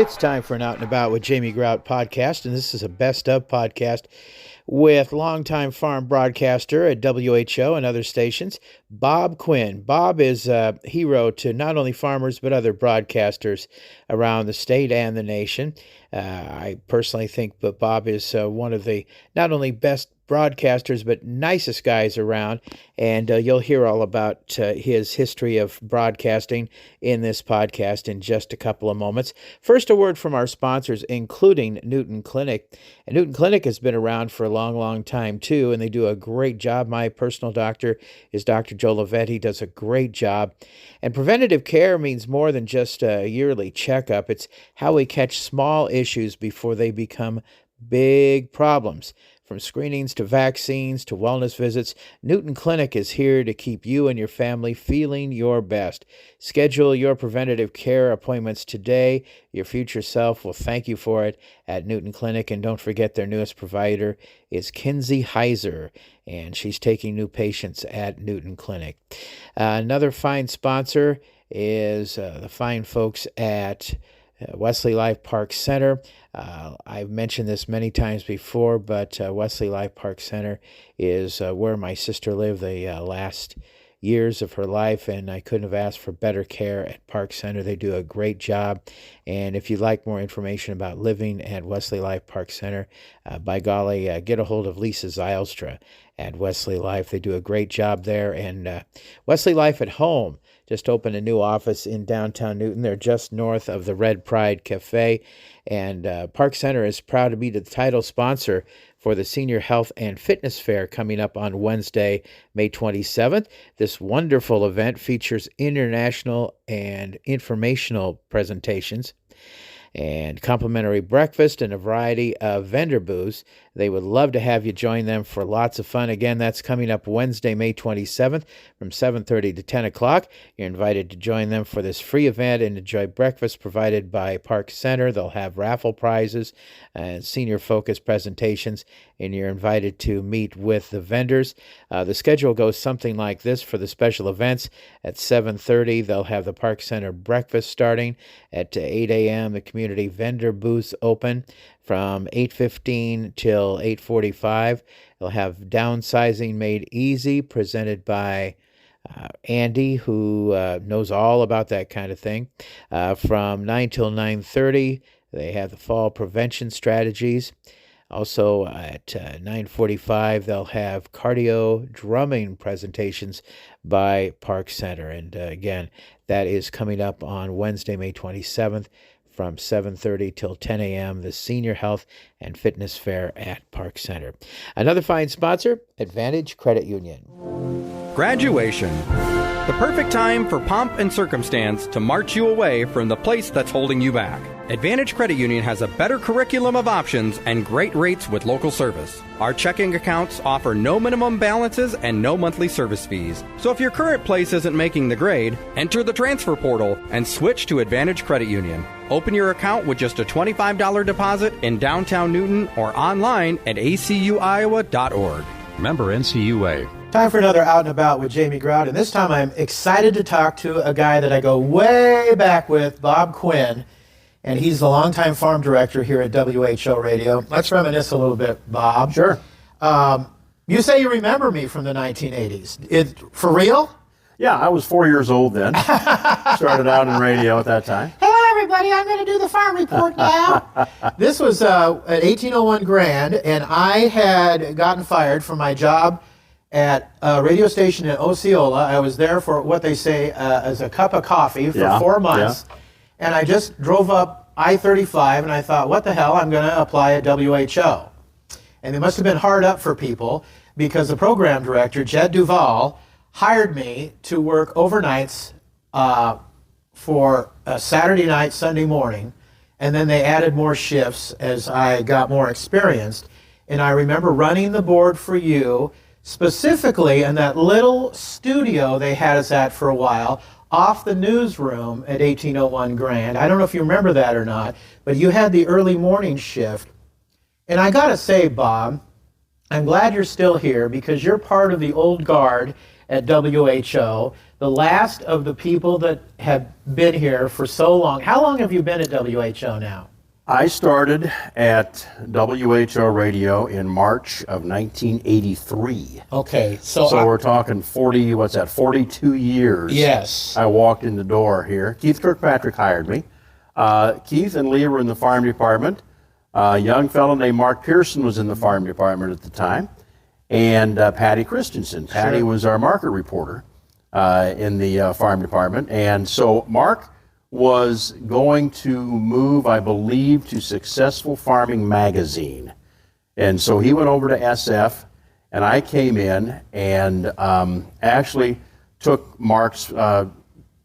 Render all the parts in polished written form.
It's time for an Out and About with Jamie Grout podcast, and this is a best of podcast with longtime farm broadcaster at WHO and other stations, Bob Quinn. Bob is a hero to not only farmers but other broadcasters around the state and the nation. I personally think that Bob is one of the not only best broadcasters but nicest guys around, and you'll hear all about his history of broadcasting in this podcast in just a couple of moments. First, a word from our sponsors, including Newton Clinic. And Newton Clinic has been around for a long time too, and they do a great job. My personal doctor is Dr. Joe Levette. He does a great job. And preventative care means more than just a yearly checkup. It's how we catch small issues before they become big problems. From screenings to vaccines to wellness visits, Newton Clinic is here to keep you and your family feeling your best. Schedule your preventative care appointments today. Your future self will thank you for it at Newton Clinic. And don't forget, their newest provider is Kinsey Heiser, and she's taking new patients at Newton Clinic. Another fine sponsor is the fine folks at Wesley Life Park Center. I've mentioned this many times before, but Wesley Life Park Center is where my sister lived the last years of her life, and I couldn't have asked for better care at Park Center. They do a great job, and if you'd like more information about living at Wesley Life Park Center, by golly, get a hold of Lisa Zylstra at Wesley Life. They do a great job there, and Wesley Life at Home just opened a new office in downtown Newton. They're just north of the Red Pride Cafe, and Park Center is proud to be the title sponsor for the Senior Health and Fitness Fair coming up on Wednesday, May 27th. This wonderful event features international and informational presentations and complimentary breakfast and a variety of vendor booths. They would love to have you join them for lots of fun. Again, that's coming up Wednesday, May 27th from 7:30 to 10 o'clock. You're invited to join them for this free event and enjoy breakfast provided by Park Center. They'll have raffle prizes and senior-focused presentations, and you're invited to meet with the vendors. The schedule goes something like this for the special events. At 7:30, they'll have the Park Center breakfast starting. At 8 a.m., the community vendor booths open. From 8:15 till 8:45, they'll have Downsizing Made Easy, presented by Andy, who knows all about that kind of thing. From 9 till 9:30, they have the fall prevention strategies. Also at 9:45, they'll have cardio drumming presentations by Park Center. And again, that is coming up on Wednesday, May 27th. From 7:30 till 10 a.m., the Senior Health and Fitness Fair at Park Center. Another fine sponsor, Advantage Credit Union. Graduation. The perfect time for pomp and circumstance to march you away from the place that's holding you back. Advantage Credit Union has a better curriculum of options and great rates with local service. Our checking accounts offer no minimum balances and no monthly service fees. So if your current place isn't making the grade, enter the transfer portal and switch to Advantage Credit Union. Open your account with just a $25 deposit in downtown Newton or online at acuiowa.org. Member NCUA. Time for another Out and About with Jamie Grout, and this time I'm excited to talk to a guy that I go way back with, Bob Quinn, and he's the longtime farm director here at WHO Radio. Let's reminisce a little bit, Bob. Sure. You say you remember me from the 1980s. For real? Yeah, I was 4 years old then. Started out in radio at that time. Hello, everybody. I'm going to do the farm report now. This was at 1801 Grand, and I had gotten fired from my job at a radio station in Osceola. I was there for what they say as a cup of coffee for 4 months. Yeah. And I just drove up I-35, and I thought, what the hell, I'm going to apply at WHO. And it must have been hard up for people, because the program director, Jed Duvall, hired me to work overnights for a Saturday night, Sunday morning, and then they added more shifts as I got more experienced. And I remember running the board for you, specifically in that little studio they had us at for a while, off the newsroom at 1801 Grand. I don't know if you remember that or not, but you had the early morning shift. And I gotta say, Bob, I'm glad you're still here, because you're part of the old guard at WHO, the last of the people that have been here for so long. How long have you been at WHO now? I started at WHO Radio in March of 1983. Okay, So we're talking 42 years. Yes. I walked in the door here. Keith Kirkpatrick hired me. Keith and Leah were in the farm department. A young fellow named Mark Pearson was in the farm department at the time. And Patty Christensen. Patty was our market reporter in the farm department. And so Mark was going to move, I believe, to Successful Farming Magazine. And so he went over to SF, and I came in and actually took Mark's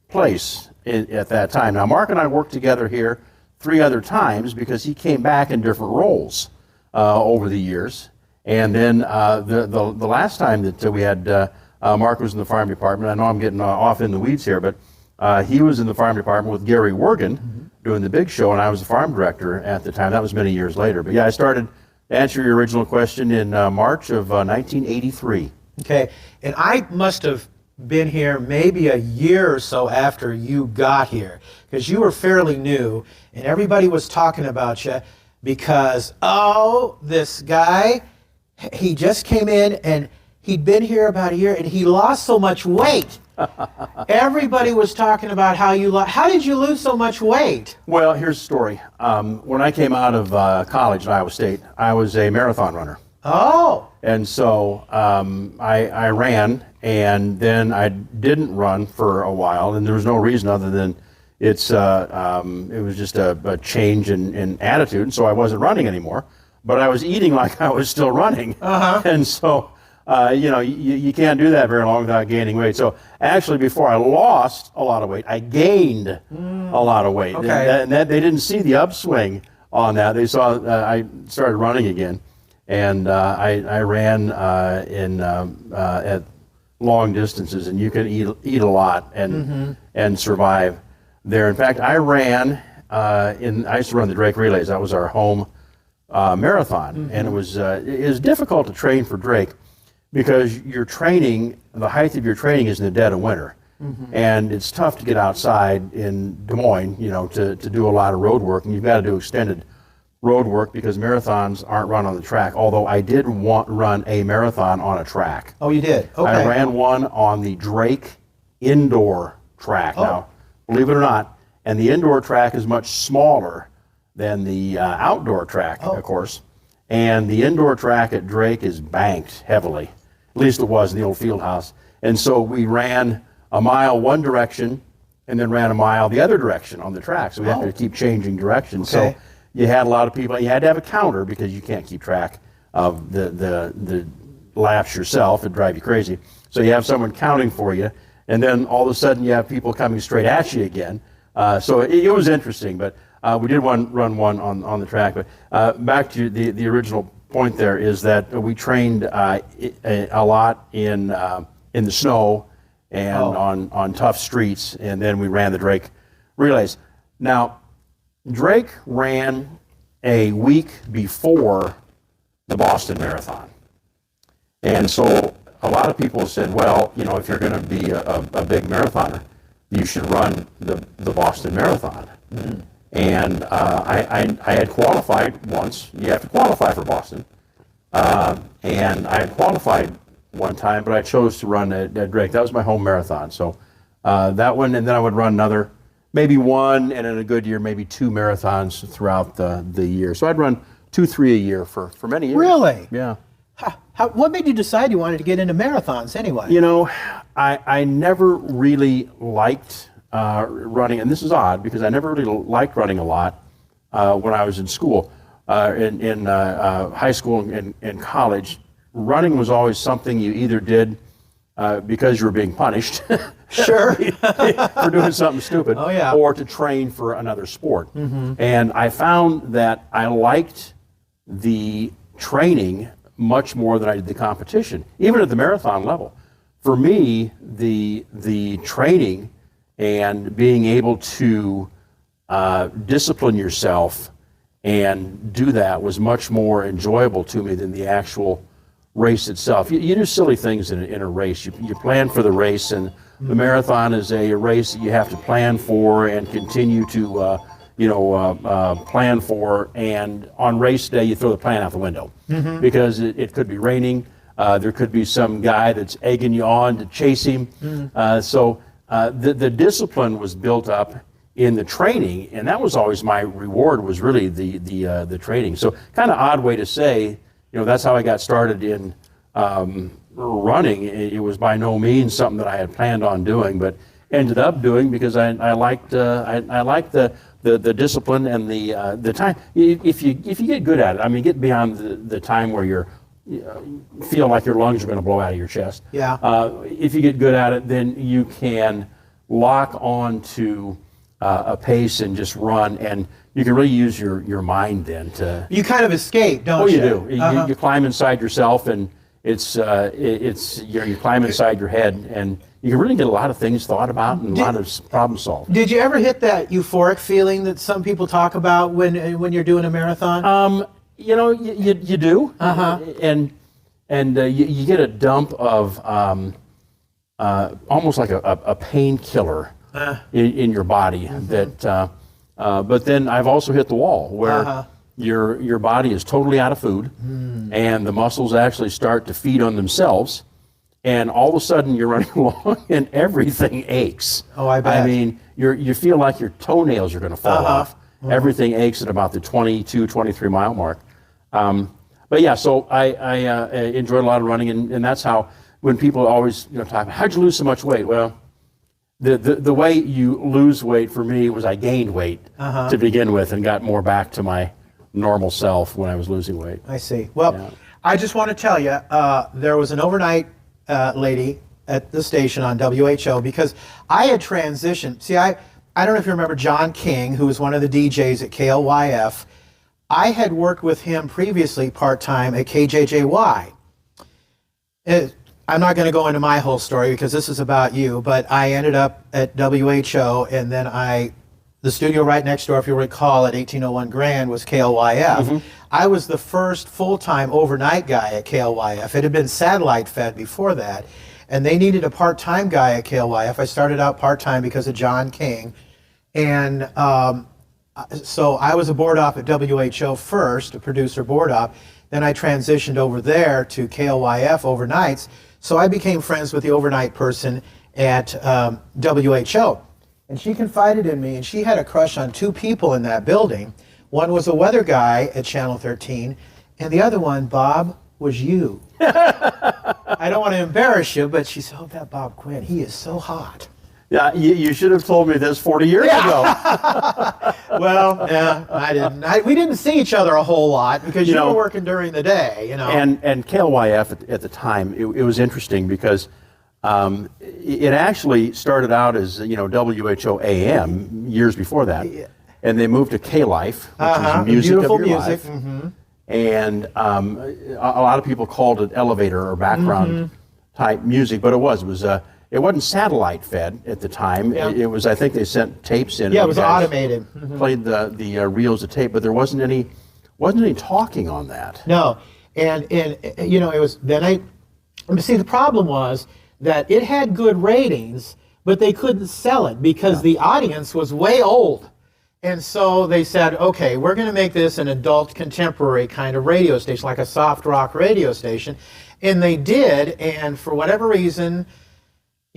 place at that time. Now, Mark and I worked together here 3 other times because he came back in different roles over the years. And then the last time that we had Mark was in the farm department, I know I'm getting off in the weeds here, but he was in the farm department with Gary Wergen doing the big show, and I was the farm director at the time. That was many years later. But yeah, I started to answer your original question in March of 1983. Okay, and I must have been here maybe a year or so after you got here, because you were fairly new, and everybody was talking about you because, oh, this guy, he just came in and he'd been here about a year and he lost so much weight. Everybody was talking about how you lost. How did you lose so much weight? Well, here's the story. When I came out of college at Iowa State, I was a marathon runner. Oh. And so I ran, and then I didn't run for a while, and there was no reason other than it was just a change in attitude, and so I wasn't running anymore. But I was eating like I was still running. And so you can't do that very long without gaining weight. So actually, before I lost a lot of weight, I gained a lot of weight. Okay. And that, they didn't see the upswing on that. They saw I started running again, and I ran at long distances, and you can eat a lot and survive there. In fact, I ran I used to run the Drake Relays. That was our home marathon, and it was difficult to train for Drake, because your training, the height of your training is in the dead of winter. And it's tough to get outside in Des Moines, to do a lot of road work, and you've got to do extended road work because marathons aren't run on the track, although I did run a marathon on a track. Oh, you did? Okay. I ran one on the Drake indoor track. Now, believe it or not, and the indoor track is much smaller than the outdoor track, of course. And the indoor track at Drake is banked heavily. At least it was in the old field house. And so we ran a mile one direction and then ran a mile the other direction on the track. So we have to keep changing directions. Okay. So you had a lot of people. You had to have a counter because you can't keep track of the laps yourself. It'd drive you crazy. So you have someone counting for you. And then all of a sudden you have people coming straight at you again. So it was interesting. But we did run one on the track. But back to the original point there is that we trained a lot in the snow and on tough streets, and then we ran the Drake Relays. Now, Drake ran a week before the Boston Marathon. And so a lot of people said, well, if you're going to be a big marathoner, you should run the Boston Marathon. And I had qualified once. You have to qualify for Boston. And I had qualified one time, but I chose to run at Drake. That was my home marathon. So that one, and then I would run another, maybe one, and in a good year, maybe 2 marathons throughout the year. So I'd run 2-3 a year for many years. Really? Yeah. What made you decide you wanted to get into marathons anyway? I never really liked running, and this is odd because I never really liked running a lot when I was in school. In high school and college, running was always something you either did because you were being punished Sure. for doing something stupid, or to train for another sport. And I found that I liked the training much more than I did the competition, even at the marathon level. For me, the training and being able to discipline yourself and do that was much more enjoyable to me than the actual race itself. You do silly things in a race. You plan for the race, and the marathon is a race that you have to plan for and continue to plan for. And on race day, you throw the plan out the window because it could be raining. There could be some guy that's egging you on to chase him. So the discipline was built up in the training, and that was always my reward, was really the training. So kind of odd way to say, that's how I got started in running. It was by no means something that I had planned on doing, but ended up doing because I liked the discipline and the time. If you get good at it, I mean, get beyond the time where you feel like your lungs are going to blow out of your chest. Yeah. If you get good at it, then you can lock on to a pace and just run, and you can really use your mind then to. You kind of escape, don't you? Oh, you do. You climb inside yourself, and it's you climb inside your head, and you can really get a lot of things thought about and a lot of problem solved. Did you ever hit that euphoric feeling that some people talk about when you're doing a marathon? You do, and you get a dump of almost like a painkiller in your body. That, but then I've also hit the wall where your body is totally out of food, and the muscles actually start to feed on themselves, and all of a sudden you're running along and everything aches. Oh, I bet. I mean, you feel like your toenails are going to fall off. Everything aches at about the 22, 23 mile mark. But yeah, so I enjoyed a lot of running, and that's how, when people always talk, how'd you lose so much weight? Well, the way you lose weight for me was I gained weight to begin with and got more back to my normal self when I was losing weight. I see. Well, I just want to tell you, there was an overnight lady at the station on WHO, because I had transitioned. See, I don't know if you remember John King, who was one of the DJs at KLYF. I had worked with him previously part-time at KJJY. I'm not going to go into my whole story because this is about you, but I ended up at WHO, and then the studio right next door, if you recall, at 1801 Grand was KLYF. I was the first full-time overnight guy at KLYF. It had been satellite fed before that, and they needed a part-time guy at KLYF. I started out part-time because of John King, and so I was a board op at WHO first, a producer board op. Then I transitioned over there to KLYF overnights. So I became friends with the overnight person at WHO. And she confided in me, and she had a crush on two people in that building. One was a weather guy at Channel 13, and the other one, Bob, was you. I don't want to embarrass you, but she said, oh, that Bob Quinn, he is so hot. Yeah, you should have told me this 40 years ago. Well, yeah, I didn't. We didn't see each other a whole lot because you were working during the day, And KLYF at the time, it was interesting because it actually started out as WHO AM years before that, and they moved to K-Life, which is music beautiful of your music. life. And a lot of people called it elevator or background type music, but it was. It wasn't satellite fed at the time. Yeah. It was, I think they sent tapes in. Yeah, it was automated. Played the reels of tape, but there wasn't any talking on that. No, and it was see, the problem was that it had good ratings, but they couldn't sell it because the audience was way old. And so they said, okay, we're going to make this an adult contemporary kind of radio station, like a soft rock radio station. And they did, and for whatever reason,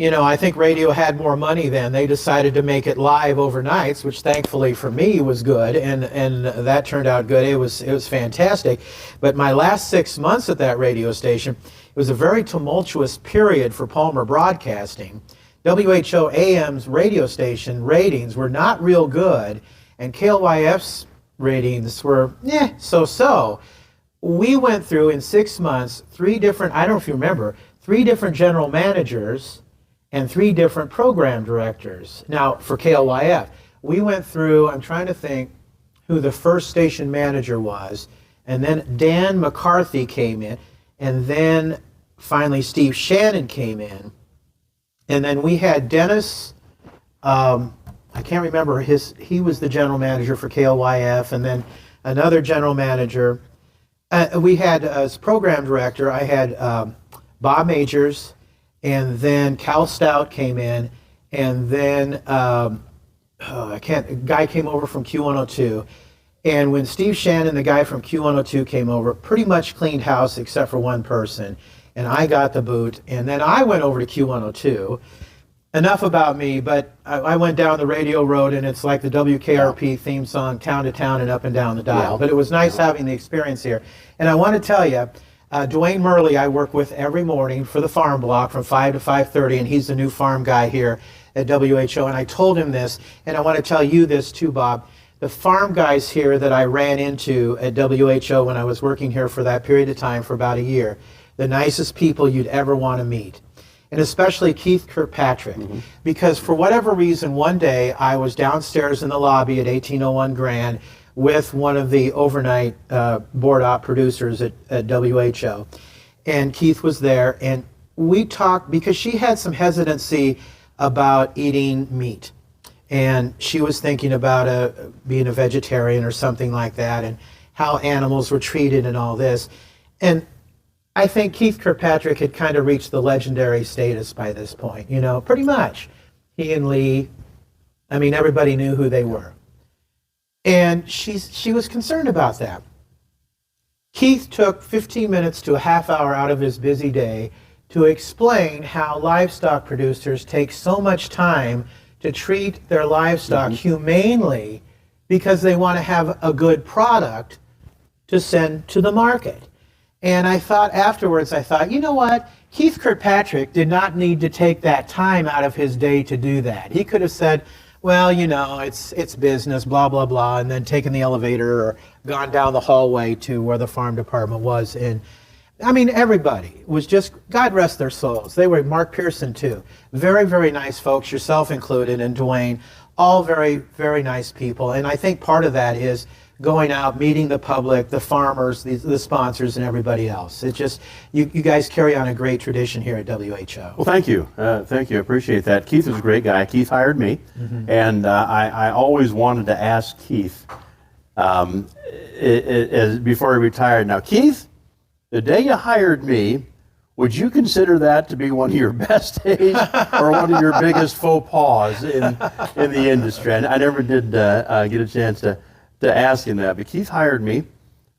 I think radio had more money then. They decided to make it live overnights, which thankfully for me was good, and that turned out good. It was fantastic. But my last 6 months at that radio station, it was a very tumultuous period for Palmer Broadcasting. WHO AM's radio station ratings were not real good, and KLYF's ratings were so-so. We went through in 6 months I don't know if you remember, 3 different general managers and 3 different program directors. Now, for KLYF, we went through, I'm trying to think who the first station manager was, and then Dan McCarthy came in, and then finally Steve Shannon came in, and then we had Dennis, I can't remember, he was the general manager for KLYF, and then another general manager, We had, as program director, I had Bob Majors, and then Cal Stout came in, and then a guy came over from Q102. And when Steve Shannon, the guy from Q102, came over, pretty much cleaned house except for one person. And I got the boot. And then I went over to Q102. Enough about me, but I went down the radio road, and it's like the WKRP theme song, town to town and up and down the dial. But it was nice having the experience here. And I want to tell you, Dwayne Murley I work with every morning for the farm block from 5 to 5:30, and he's the new farm guy here at WHO. And I told him this, and I want to tell you this too, Bob. The farm guys here that I ran into at WHO when I was working here for that period of time for about a year, the nicest people you'd ever want to meet. And especially Keith Kirkpatrick, because for whatever reason, one day I was downstairs in the lobby at 1801 Grand with one of the overnight board op producers at WHO. And Keith was there, and we talked because she had some hesitancy about eating meat. And she was thinking about being a vegetarian or something like that, and how animals were treated and all this. And I think Keith Kirkpatrick had kind of reached the legendary status by this point, pretty much. He and Lee, I mean, everybody knew who they were. And she was concerned about that. Keith took 15 minutes to a half hour out of his busy day to explain how livestock producers take so much time to treat their livestock humanely because they want to have a good product to send to the market. And I thought afterwards, you know what? Keith Kirkpatrick did not need to take that time out of his day to do that. He could have said, well, it's business, blah, blah, blah, and then taken the elevator or gone down the hallway to where the farm department was. And I mean, everybody was just, God rest their souls. They were, Mark Pearson too. Very, very nice folks, yourself included, and Dwayne, all very, very nice people. And I think part of that is going out, meeting the public, the farmers, the sponsors, and everybody else. It's just, you guys carry on a great tradition here at WHO. Well, thank you. Thank you. I appreciate that. Keith was a great guy. Keith hired me. And I always wanted to ask Keith, before he retired, now, Keith, the day you hired me, would you consider that to be one of your best days or one of your biggest faux pas in the industry? And I never did get a chance to ask him that. But Keith hired me,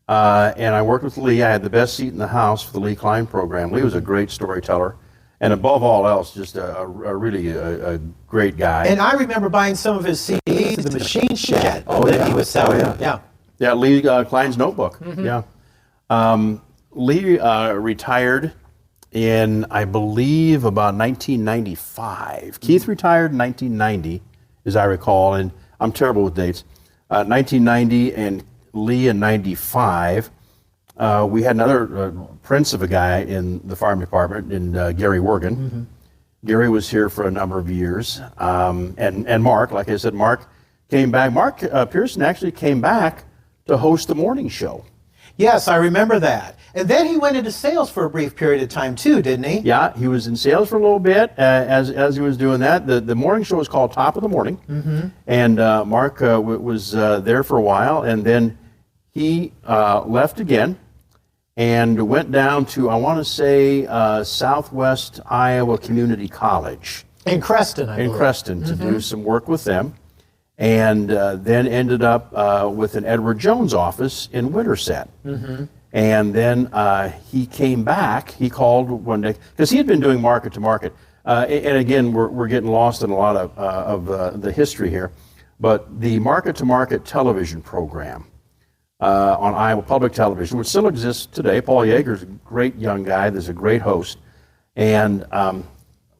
and I worked with Lee. I had the best seat in the house for the Lee Klein program. Lee was a great storyteller, and above all else, just a really great guy. And I remember buying some of his CDs at the machine shed that he was selling. Yeah, Lee Klein's Notebook. Lee retired in, I believe, about 1995. Keith retired in 1990, as I recall, and I'm terrible with dates. 1990 and Lee in 95. We had another prince of a guy in the farm department, in Gary Worgan. Gary was here for a number of years. And Mark, like I said, Mark came back. Mark Pearson actually came back to host the morning show. Yes, I remember that. And then he went into sales for a brief period of time too, didn't he? Yeah, he was in sales for a little bit as he was doing that. The morning show was called Top of the Morning. And Mark was there for a while, and then he left again and went down to, I want to say, Southwest Iowa Community College. In Creston, I believe. In Creston, to do some work with them. And then ended up with an Edward Jones office in Winterset. And then he came back. He called one day, because he had been doing market to market. And again, we're getting lost in a lot of the history here. But the market to market television program on Iowa Public Television, which still exists today. Paul Yeager's a great young guy. There's a great host. And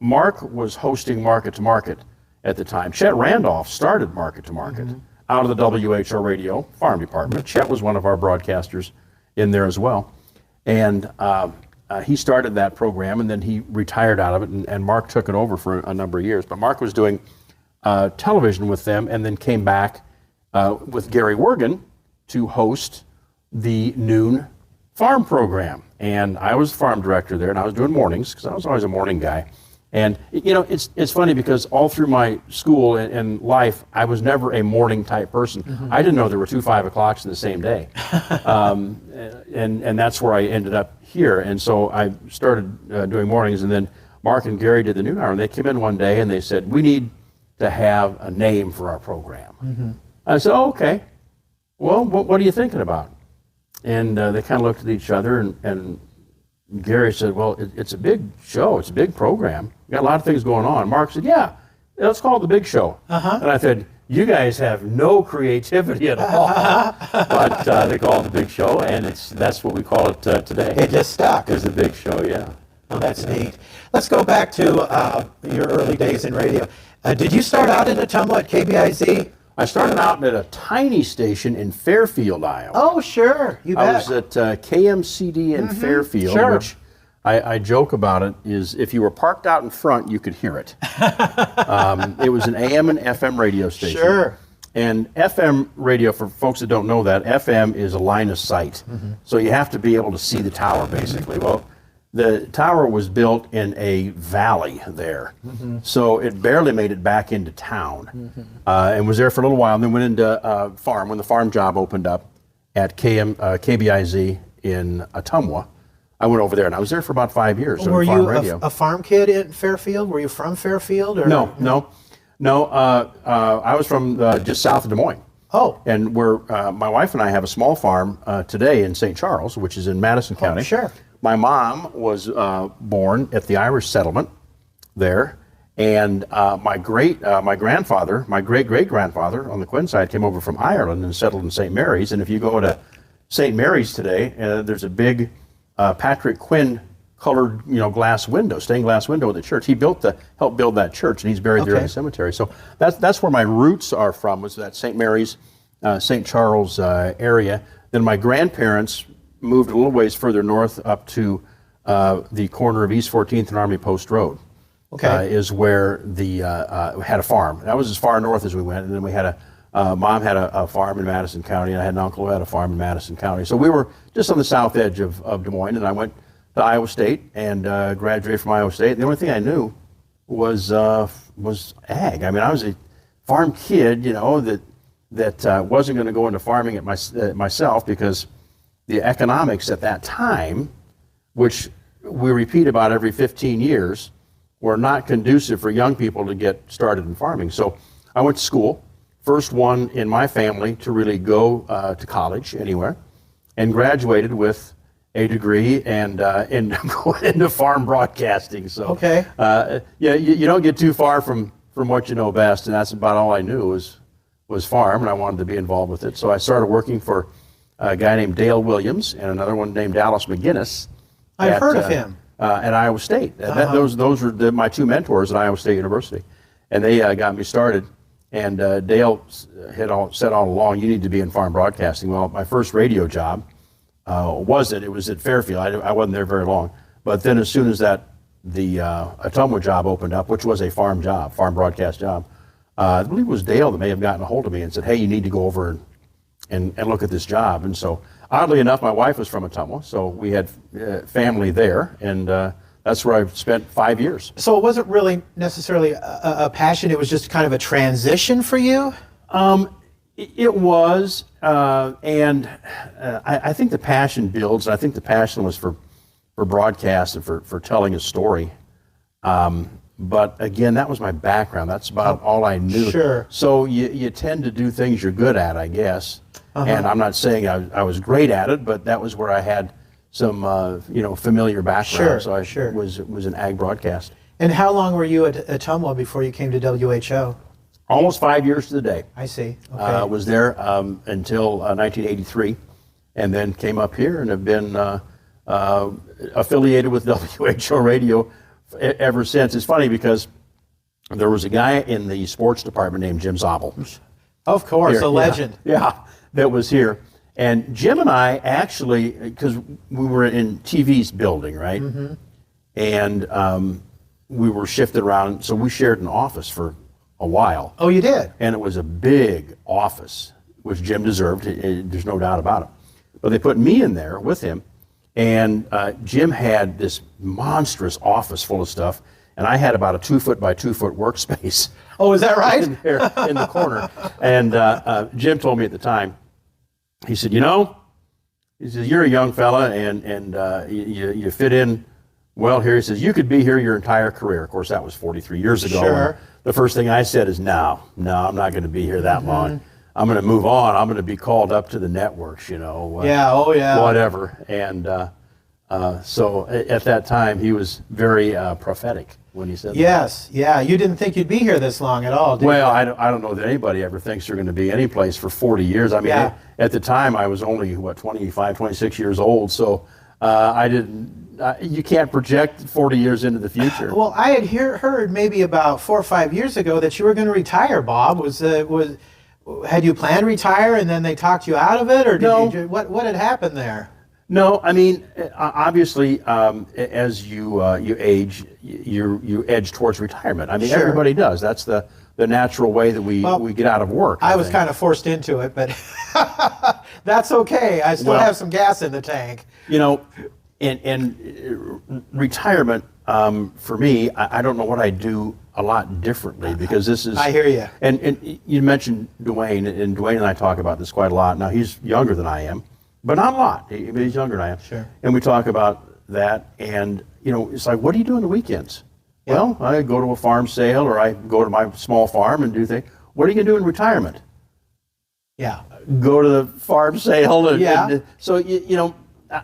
Mark was hosting market to market at the time. Chet Randolph started Market to Market out of the WHO radio farm department. Chet was one of our broadcasters in there as well. And he started that program, and then he retired out of it, and Mark took it over for a number of years. But Mark was doing television with them, and then came back with Gary Worgan to host the noon farm program. And I was the farm director there, and I was doing mornings, because I was always a morning guy. And it's funny because all through my school and life, I was never a morning type person. I didn't know there were 2 5 o'clocks in the same day, and that's where I ended up here. And so I started doing mornings, and then Mark and Gary did the noon hour. And they came in one day and they said, "We need to have a name for our program." I said, "Oh, okay. Well, what are you thinking about?" And they kind of looked at each other, and Gary said, "Well, it's a big show. It's a big program. We got a lot of things going on." Mark said, "Yeah, let's call it the Big Show." And I said, "You guys have no creativity at all." But they call it the Big Show, and that's what we call it today. It just stuck. It's the Big Show, yeah. Oh, that's neat. Let's go back to your early days in radio. Did you start out in Ottumwa at KBIZ? I started out at a tiny station in Fairfield, Iowa. Oh, sure. You bet. I was at KMCD in Fairfield, Sure. which I joke about it, is if you were parked out in front, you could hear it. It was an AM and FM radio station. Sure. And FM radio, for folks that don't know that, FM is a line of sight. So you have to be able to see the tower, basically. Well, the tower was built in a valley there, so it barely made it back into town, and was there for a little while, and then went into farm. When the farm job opened up at KBIZ in Ottumwa, I went over there, and I was there for about 5 years. Were farm you radio. a farm kid in Fairfield? Were you from Fairfield? Or? No. I was from just south of Des Moines. Oh. And my wife and I have a small farm today in St. Charles, which is in Madison County. Sure. My mom was born at the Irish settlement there, and my great-great-grandfather on the Quinn side came over from Ireland and settled in St. Mary's. And if you go to St. Mary's today, there's a big Patrick Quinn colored, stained glass window at the church. He helped build that church, and he's buried there in the cemetery. So that's where my roots are from, was that St. Mary's, St. Charles area. Then my grandparents moved a little ways further north up to the corner of East 14th and Army Post Road. Is where had a farm. That was as far north as we went, and then we had mom had a farm in Madison County, and I had an uncle who had a farm in Madison County. So we were just on the south edge of Des Moines, and I went to Iowa State and graduated from Iowa State. The only thing I knew was ag. I mean, I was a farm kid, that wasn't going to go into farming myself, because the economics at that time, which we repeat about every 15 years, were not conducive for young people to get started in farming. So I went to school, first one in my family to really go to college anywhere, and graduated with a degree and going into farm broadcasting. So you don't get too far from what you know best, and that's about all I knew was farm, and I wanted to be involved with it. So I started working for a guy named Dale Williams and another one named Dallas McGinnis. I've heard of him. At Iowa State. Those were my two mentors at Iowa State University. And they got me started. And Dale had said all along, you need to be in farm broadcasting. Well, my first radio job it was at Fairfield. I wasn't there very long. But then as soon as the Ottumwa job opened up, which was a farm broadcast job, I believe it was Dale that may have gotten a hold of me and said, hey, you need to go over and look at this job. And so, oddly enough, my wife was from Ottumwa, so we had family there, and that's where I spent 5 years. So it wasn't really necessarily a passion, it was just kind of a transition for you? It was, and I think the passion builds. I think the passion was for broadcast and for telling a story. But again, that was my background. That's about all I knew. Sure. So you tend to do things you're good at, I guess. And I'm not saying I was great at it, but that was where I had some familiar background. Sure, So I was an ag broadcast. And how long were you at Ottumwa before you came to WHO? Almost 5 years to the day. I see. Okay. Was there until 1983, and then came up here and have been affiliated with WHO Radio ever since. It's funny because there was a guy in the sports department named Jim Zabel. Of course, a legend. Yeah, that was here. And Jim and I actually, because we were in TV's building, right? Mm-hmm. And we were shifted around, so we shared an office for a while. Oh, you did? And it was a big office, which Jim deserved. There's no doubt about it. But they put me in there with him, and Jim had this monstrous office full of stuff. and I had about a 2-foot by 2-foot workspace. Oh, is that right? in there in the corner. And Jim told me at the time, he said, he says, you're a young fella and you fit in well here. He says, you could be here your entire career. Of course, that was 43 years ago. Sure. The first thing I said is, no, I'm not going to be here that long. I'm going to move on. I'm going to be called up to the networks, whatever. And so at that time, he was very prophetic when he said that. Yes, yeah. You didn't think you'd be here this long at all, did you? I don't know that anybody ever thinks you're going to be any place for 40 years. I mean, at the time, I was only, 25, 26 years old, so you can't project 40 years into the future. Well, I had heard maybe about 4 or 5 years ago that you were going to retire, Bob. Had you planned to retire and then they talked you out of it, or what had happened there? No, I mean, obviously, as you age, you edge towards retirement. I mean, Sure. Everybody does. That's the natural way that we get out of work. I was kind of forced into it, but that's okay. I still have some gas in the tank. And retirement, for me, I don't know what I do a lot differently, because this is... I hear you. And you mentioned Dwayne, and Dwayne and I talk about this quite a lot. Now, he's younger than I am, but not a lot. He's younger than I am. Sure. And we talk about that, and, it's like, what do you do on the weekends? Yeah. Well, I go to a farm sale, or I go to my small farm and do things. What are you going to do in retirement? Yeah. Go to the farm sale. Yeah. So,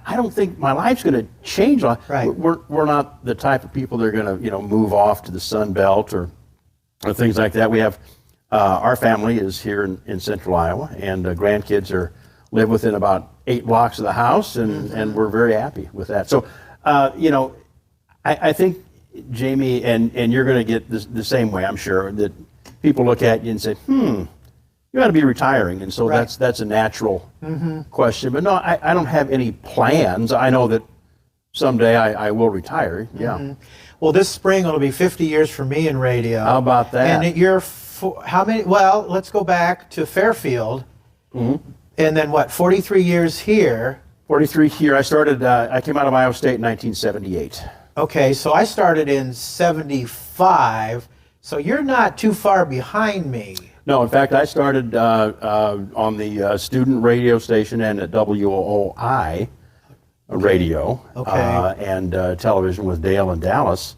I don't think my life's going to change a lot. Right. We're not the type of people that are going to, move off to the Sun Belt or things like that. We have, our family is here in central Iowa, and grandkids live within about 8 blocks of the house, and we're very happy with that. So, I think, Jamie, and you're going to get the same way, I'm sure, that people look at you and say, you ought to be retiring, and so Right. that's a natural question. But no, I don't have any plans. I know that someday I will retire. Yeah. Well, this spring it'll be 50 years for me in radio. How about that? And you're how many? Well, let's go back to Fairfield, and then 43 years here. 43 here. I started. I came out of Iowa State in 1978. Okay, so I started in 75. So you're not too far behind me. No, in fact, I started on the student radio station and at WOI radio and television with Dale in Dallas,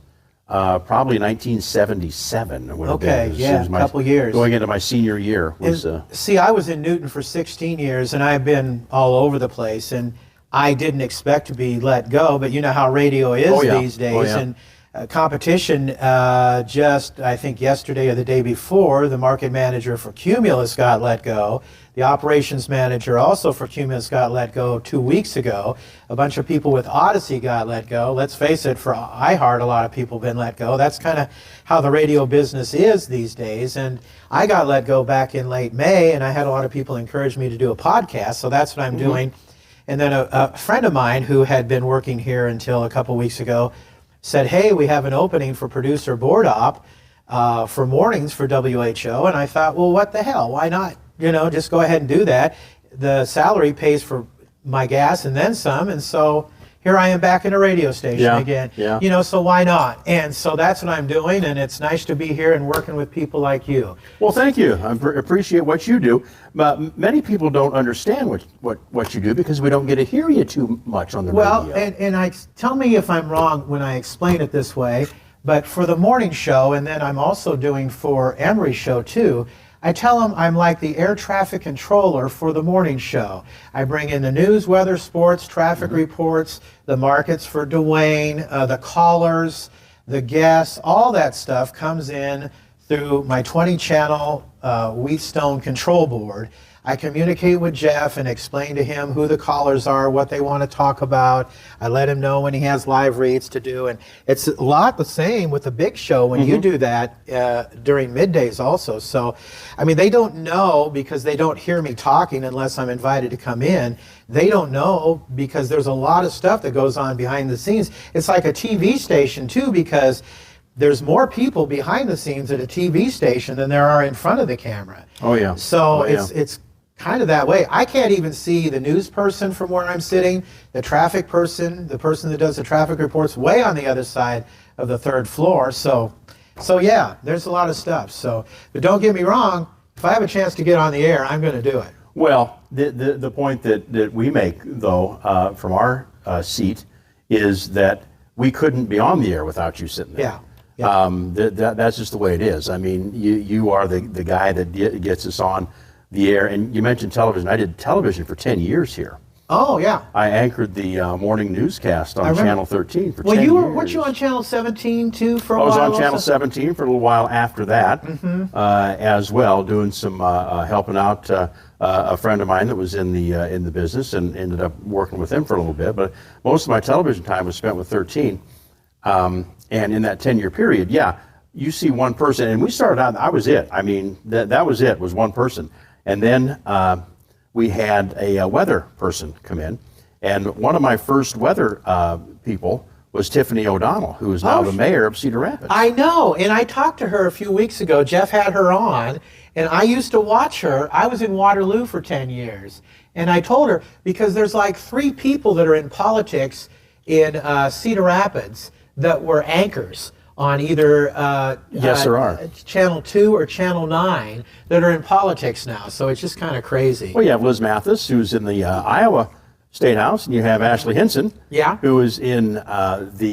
probably 1977. Okay, yeah, a couple years. Going into my senior year. See, I was in Newton for 16 years, and I've been all over the place, and I didn't expect to be let go, but you know how radio is these days. And competition, just I think yesterday or the day before, the market manager for Cumulus got let go. The operations manager also for Cumulus got let go 2 weeks ago. A bunch of people with Odyssey got let go. Let's face it, for iHeart, a lot of people have been let go. That's kind of how the radio business is these days. And I got let go back in late May, and I had a lot of people encourage me to do a podcast, so that's what I'm doing. And then a friend of mine who had been working here until a couple weeks ago said, hey, we have an opening for producer board op for mornings for WHO. And I thought, well, what the hell? Why not, just go ahead and do that. The salary pays for my gas and then some. And so here I am back in a radio station again. Yeah. So why not? And so that's what I'm doing. And it's nice to be here and working with people like you. Well, thank you. I appreciate what you do. But many people don't understand what you do because we don't get to hear you too much on the radio. Well, and tell me if I'm wrong when I explain it this way, but for the morning show, and then I'm also doing for Emery's show too, I tell them I'm like the air traffic controller for the morning show. I bring in the news, weather, sports, traffic reports, the markets for Dwayne, the callers, the guests, all that stuff comes in through my 20-channel Wheatstone control board. I communicate with Jeff and explain to him who the callers are, what they want to talk about. I let him know when he has live reads to do. And it's a lot the same with the big show when you do that during middays also. So, I mean, they don't know because they don't hear me talking unless I'm invited to come in. They don't know because there's a lot of stuff that goes on behind the scenes. It's like a TV station too, because there's more people behind the scenes at a TV station than there are in front of the camera. Oh yeah. So it's kind of that way. I can't even see the news person from where I'm sitting, the traffic person, the person that does the traffic reports way on the other side of the third floor. So yeah, there's a lot of stuff. So, but don't get me wrong. If I have a chance to get on the air, I'm going to do it. Well, the point that we make, though, from our seat is that we couldn't be on the air without you sitting there. Yeah. That's just the way it is. I mean, you are the guy that gets us on the air. And you mentioned television. I did television for 10 years here. Oh, yeah. I anchored the morning newscast on Channel 13 for 10 years. Weren't you on Channel 17 too for a while? I was on Channel 17 for a little while after that, as well, doing some helping out a friend of mine that was in the business, and ended up working with him for a little bit. But most of my television time was spent with 13, and in that 10-year period, yeah, you see one person, and we started out. I was it. I mean, that was it. Was one person, and then. We had a weather person come in, and one of my first weather people was Tiffany O'Donnell, who is now the mayor of Cedar Rapids. I know, and I talked to her a few weeks ago. Jeff had her on, and I used to watch her. I was in Waterloo for 10 years, and I told her, because there's like 3 people that are in politics in Cedar Rapids that were anchors on either yes, there are. Channel 2 or Channel 9 that are in politics now. So it's just kind of crazy. Well, you have Liz Mathis, who's in the Iowa State House, and you have Ashley Hinson, who is in our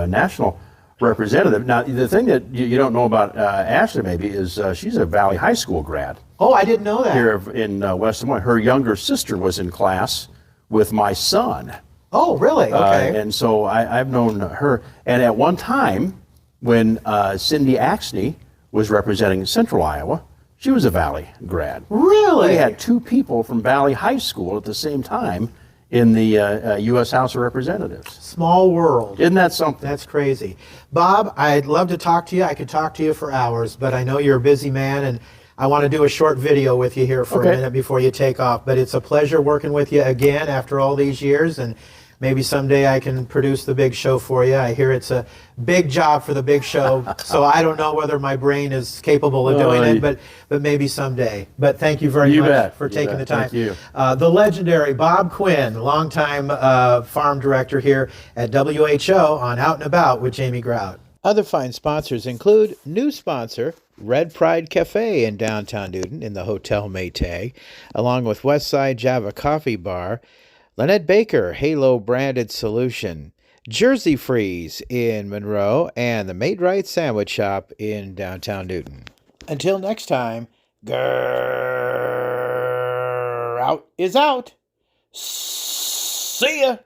national representative. Now, the thing that you don't know about Ashley maybe is she's a Valley High School grad. Oh, I didn't know that. Here in West Des Moines. Her younger sister was in class with my son. Oh, really? Okay. And so I've known her. And at one time, when Cindy Axney was representing Central Iowa, she was a Valley grad. Really? We had 2 people from Valley High School at the same time in the U.S. House of Representatives. Small world. Isn't that something? That's crazy. Bob, I'd love to talk to you. I could talk to you for hours, but I know you're a busy man, and I want to do a short video with you here for a minute before you take off. But it's a pleasure working with you again after all these years, and maybe someday I can produce the big show for you. I hear it's a big job for the big show, so I don't know whether my brain is capable of doing it, but maybe someday. But thank you very much for taking the time. Thank you. The legendary Bob Quinn, longtime farm director here at WHO on Out and About with Jamie Grout. Other fine sponsors include new sponsor, Red Pride Cafe in downtown Newton in the Hotel Maytag, along with Westside Java Coffee Bar, Lynette Baker, Halo Branded Solution, Jersey Freeze in Monroe, and the Made Right Sandwich Shop in downtown Newton. Until next time, Grout is out. See ya!